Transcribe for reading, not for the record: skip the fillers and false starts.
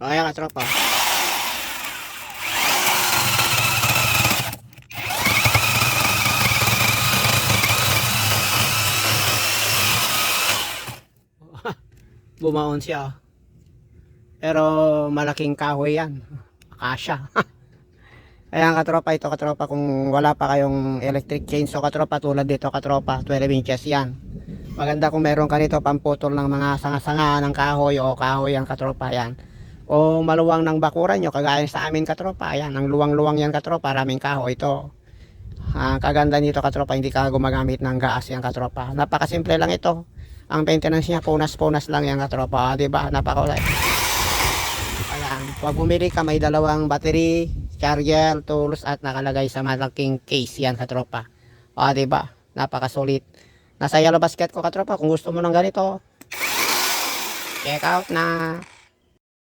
O, ayan katropa. Bumaon siya. Pero malaking kahoy yan. Akasya. Ayan katropa, ito katropa, kung wala pa kayong electric chainsaw katropa, tulad dito katropa, 12 inches yan. Maganda kung meron ka nito pamputol ng mga sanga-sanga ng kahoy o kahoy yan katropa yan. O maluwang ng bakuran nyo, kagaya sa amin katropa, ayan, ang luwang-luwang yan katropa, maraming kahoy ito. Kaganda nito katropa, hindi ka gumagamit ng gas yan katropa. Napakasimple lang ito. Ang maintenance niya, punas-punas lang yan katropa, diba? Napaka ayan, pag bumili ka, may dalawang battery, charger, tools, at nakalagay sa malaking case yan katropa. Diba? Napakasulit. Nasa yellow basket ko katropa, kung gusto mo ng ganito, check out na.